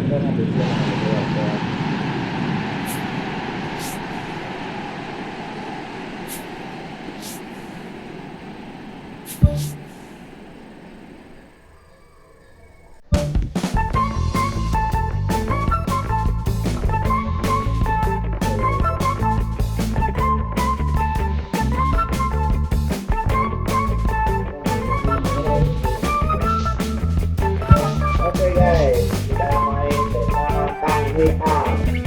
Oke guys, kita main pertandingan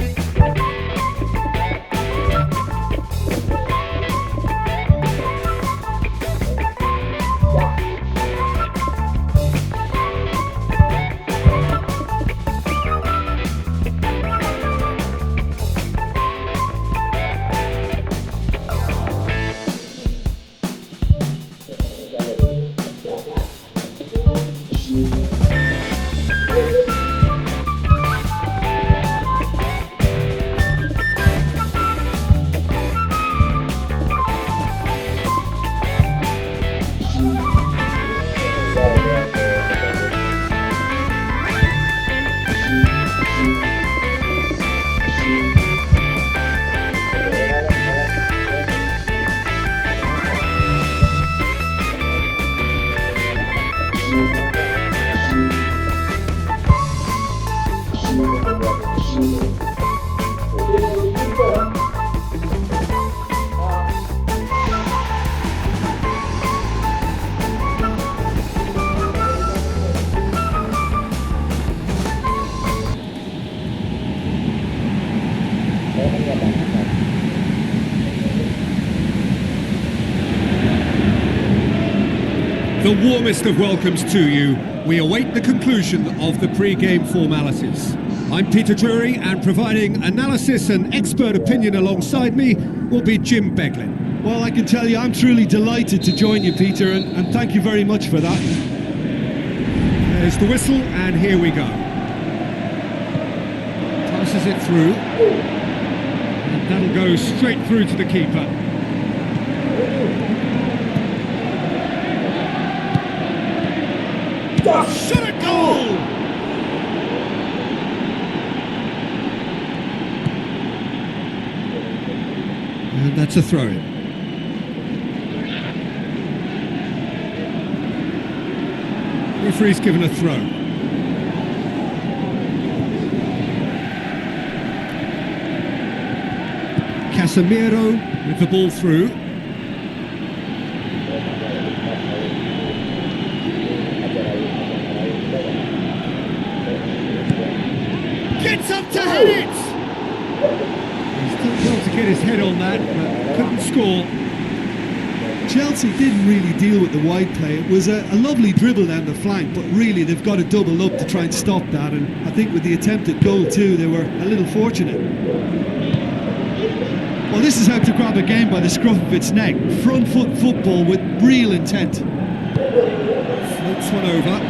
The warmest of welcomes to you. We await the conclusion of the pre-game formalities. I'm Peter Drury, and providing analysis and expert opinion alongside me will be Jim Beglin. Well, I can tell you I'm truly delighted to join you, Peter, and thank you very much for that. There's the whistle, and here we go. Tosses it through. And that'll go straight through to the keeper. Shot at goal! And that's a throw-in. Referee's given a throw. Casemiro with the ball through. Gets up to head it! He's still able to get his head on that, but couldn't score. Chelsea didn't really deal with the wide play. It was a lovely dribble down the flank, but really they've got to double up to try and stop that, and I think with the attempted goal too, they were a little fortunate. Well, this is how to grab a game by the scruff of its neck. Front foot football with real intent. Floats one over.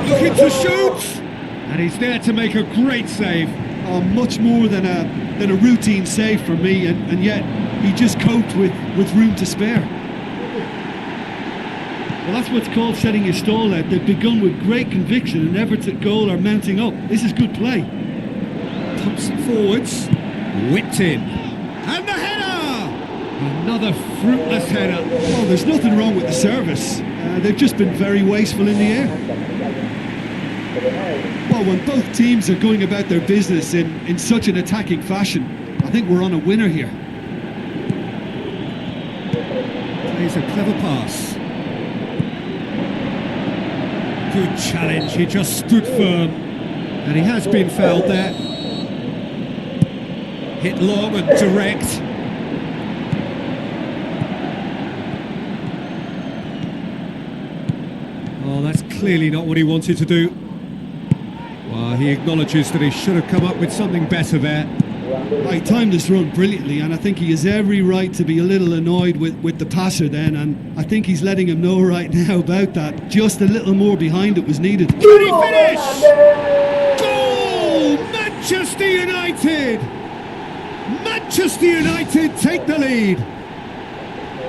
Looking to shoot! And he's there to make a great save. Oh, much more than a routine save for me, and yet he just coped with room to spare. Well, that's what's called setting your stall out. They've begun with great conviction, and efforts at goal are mounting up. This is good play. Pumps it forwards. Whipped in. And the header! Another fruitless header. Oh, there's nothing wrong with the service. They've just been very wasteful in the air. Well, when both teams are going about their business in such an attacking fashion, I think we're on a winner here. Plays a clever pass. Good challenge, he just stood firm. And he has been fouled there. Hit long and direct. Oh, that's clearly not what he wanted to do. Well, he acknowledges that he should have come up with something better there. He timed this run brilliantly, and I think he has every right to be a little annoyed with the passer then, and I think he's letting him know right now about that. Just a little more behind it was needed. Can he finish? Goal! Manchester United! Manchester United take the lead.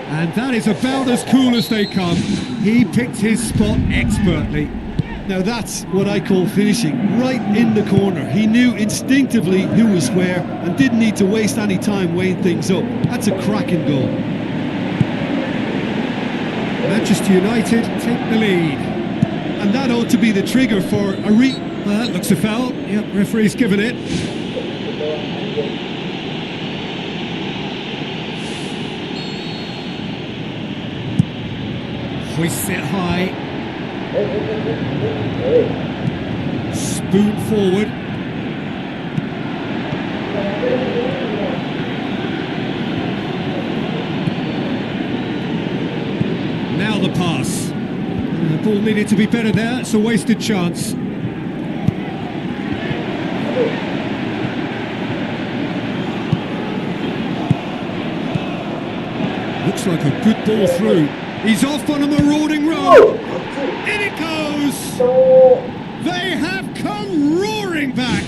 And that is about as cool as they come. He picked his spot expertly. Now that's what I call finishing, right in the corner. He knew instinctively who was where and didn't need to waste any time weighing things up. That's a cracking goal. Manchester United take the lead. And that ought to be the trigger for a Well, that looks a foul. Yep, referee's given it. Hoists it high. Spoon forward. Now the pass. The ball needed to be better there. It's a wasted chance. Looks like a good ball through. He's off on a marauding run. In it goes. They have come roaring back.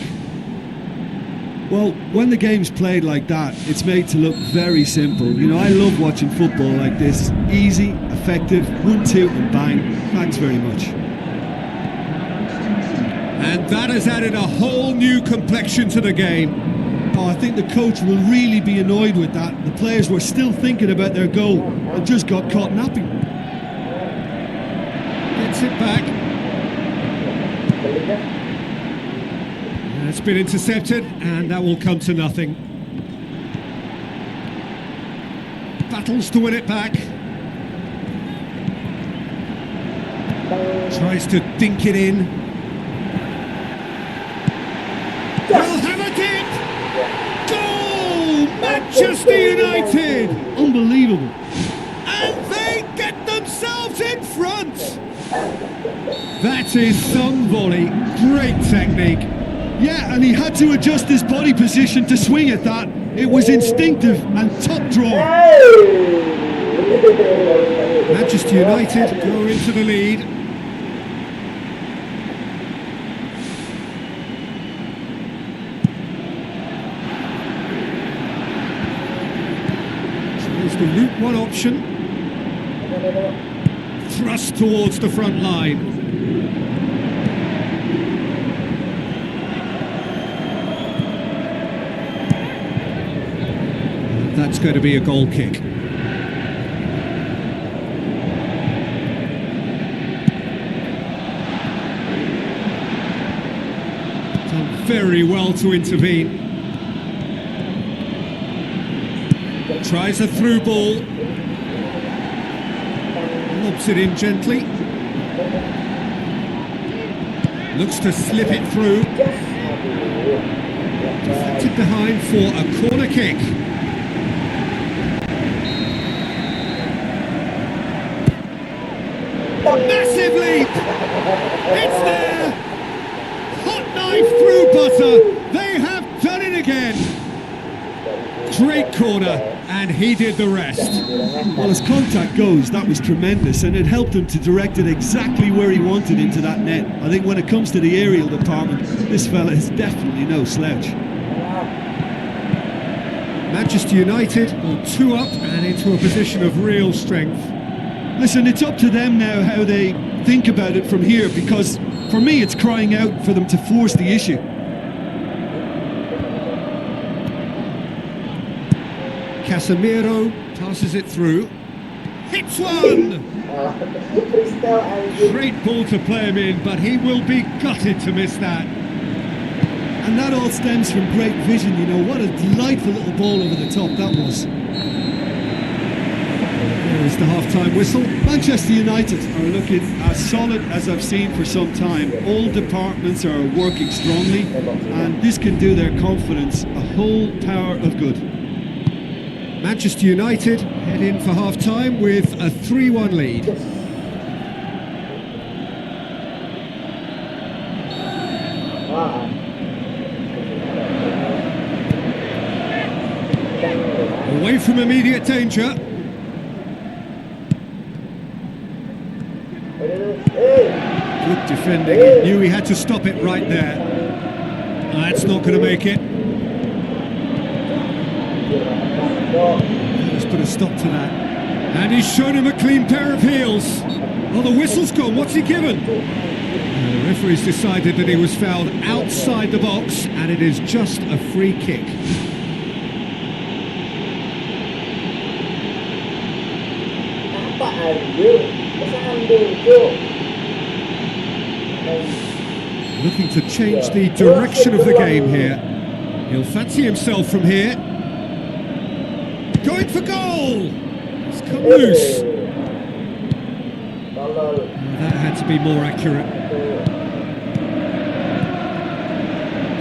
Well, when the game's played like that, it's made to look very simple. You know, I love watching football like this. Easy, effective, 1-2 and bang. Thanks very much. And that has added a whole new complexion to the game. Oh, I think the coach will really be annoyed with that. The players were still thinking about their goal and just got caught napping. Gets it back. It's been intercepted, and that will come to nothing. Battles to win it back. Tries to dink it in. Will hammer it! Goal! Manchester United! Unbelievable. And they get themselves in front! That is some volley. Great technique. Yeah, and he had to adjust his body position to swing at that. It was instinctive and top draw. Manchester United go into the lead. Tries the route one option. Thrust towards the front line. That's going to be a goal kick. Done very well to intervene. Tries a through ball. Lobs it in gently. Looks to slip it through. Deflected behind for a corner kick. Massive leap! It's there! Hot knife through butter! They have done it again! Great corner, and he did the rest. Well, as contact goes, that was tremendous, and it helped him to direct it exactly where he wanted into that net. I think when it comes to the aerial department, this fella is definitely no slouch. Manchester United are 2 up and into a position of real strength. Listen, it's up to them now how they think about it from here, because for me it's crying out for them to force the issue. Casemiro passes it through. Hits one! Great ball to play him in, but he will be gutted to miss that. And that all stems from great vision, you know. What a delightful little ball over the top that was. There's the half-time whistle. Manchester United are looking as solid as I've seen for some time. All departments are working strongly, and this can do their confidence a whole power of good. Manchester United head in for half-time with a 3-1 lead. Away from immediate danger. Good defending. He knew he had to stop it right there. That's not going to make it. Let's put a stop to that. And he's shown him a clean pair of heels. Oh, the whistle's gone. What's he given? The referee's decided that he was fouled outside the box, and it is just a free kick. Apa anjir? Kesandung tuh. Looking to change the direction of the game here. He'll fancy himself from here. Going for goal! It's come loose. That had to be more accurate.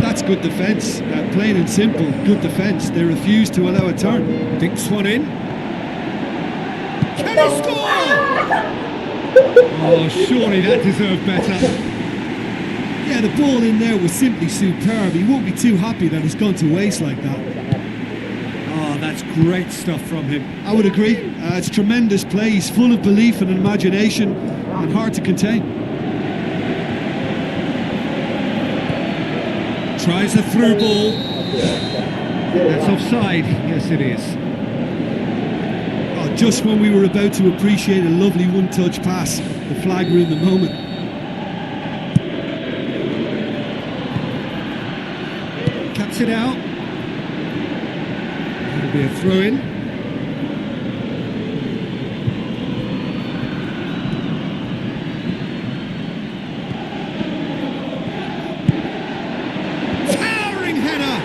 That's good defence, plain and simple, good defence. They refuse to allow a turn. Dinks one in. Can he score? Oh, surely that deserved better. Yeah, the ball in there was simply superb. He won't be too happy that it's gone to waste like that. Oh, that's great stuff from him. I would agree. It's tremendous play. He's full of belief and imagination and hard to contain. Tries a through ball. That's offside. Yes, it is. Oh, just when we were about to appreciate a lovely one-touch pass, the flag ruined the moment. Cuts it out. That'll be a throw-in. Towering header.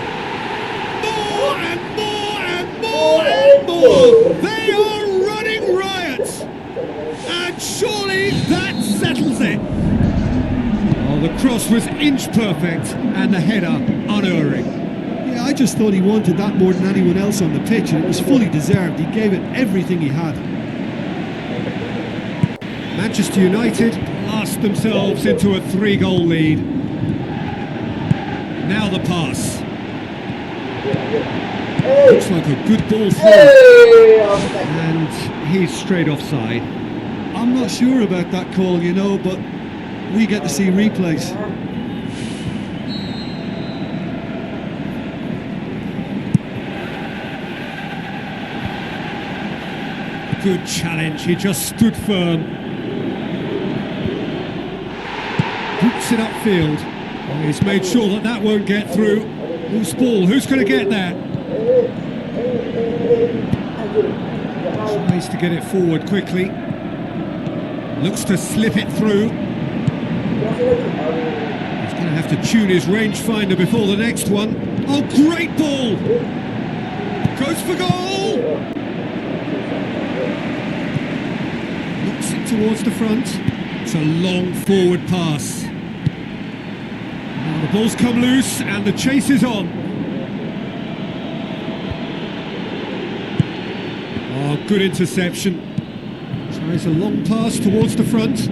More and more and more and more. They are running riot. And surely that settles it. Oh, the cross was inch perfect and the header unerring. Yeah, I just thought he wanted that more than anyone else on the pitch, and it was fully deserved. He gave it everything he had. Manchester United blast themselves into a 3-goal lead. Now the pass. Looks like a good ball through. And he's straight offside. I'm not sure about that call, you know, but we get to see replays. Good challenge, he just stood firm. Boots it upfield. Oh, he's made sure that that won't get through. Loose ball, who's going to get that? Tries to get it forward quickly. Looks to slip it through. He's going to have to tune his rangefinder before the next one. Oh, great ball! Goes for goal! Knocks it towards the front. It's a long forward pass. Now the ball's come loose and the chase is on. Oh, good interception. Tries a long pass towards the front.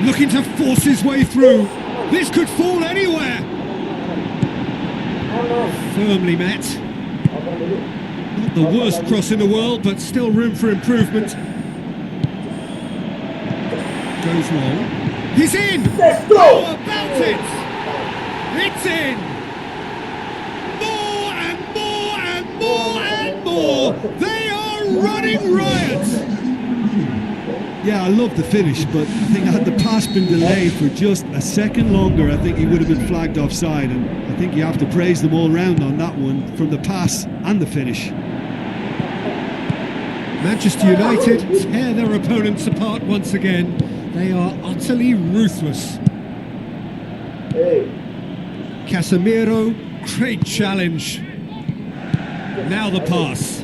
Looking to force his way through. This could fall anywhere. Firmly met. Not the worst cross in the world, but still room for improvement. Goes long. He's in! Oh, about it! It's in! More and more and more and more! They are running riot! Yeah, I love the finish, but I think had the pass been delayed for just a second longer, I think he would have been flagged offside, and I think you have to praise them all round on that one, from the pass and the finish. Manchester United tear their opponents apart once again. They are utterly ruthless. Casemiro, great challenge. Now the pass.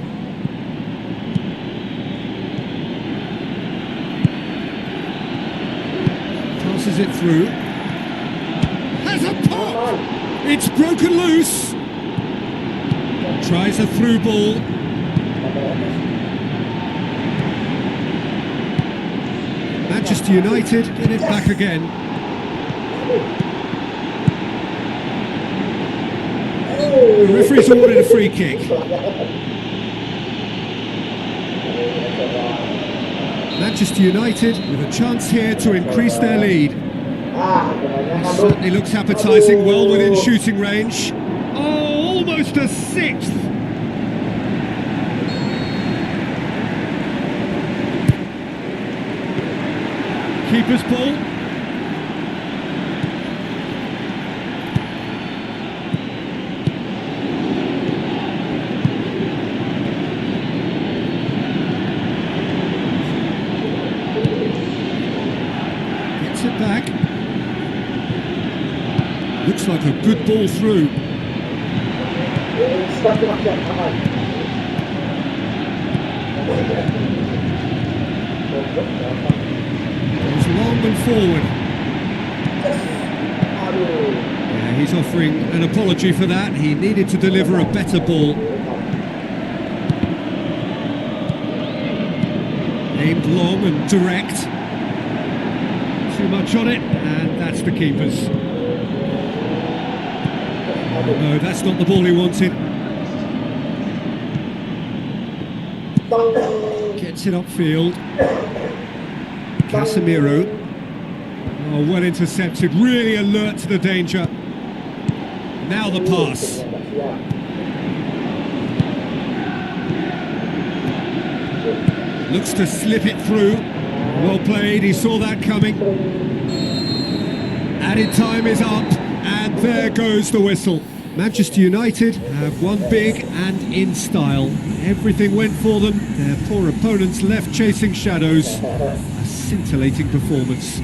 Passes it through. Has a pop! It's broken loose. Tries a through ball. Manchester United get it back again. The referee's awarded a free kick. Manchester United with a chance here to increase their lead. This certainly looks appetising, well within shooting range. Oh, almost a sixth. Keeper's ball. like a good ball through. Goes long and forward. Yeah, he's offering an apology for that. He needed to deliver a better ball. Aimed long and direct. Too much on it, and that's the keeper's. Oh, no, that's not the ball he wanted. Gets it upfield. Casemiro. Oh, well intercepted, really alert to the danger. Now the pass. Looks to slip it through. Well played, he saw that coming. Added time is up, and there goes the whistle. Manchester United have won big and in style. Everything went for them. Their poor opponents left chasing shadows. A scintillating performance.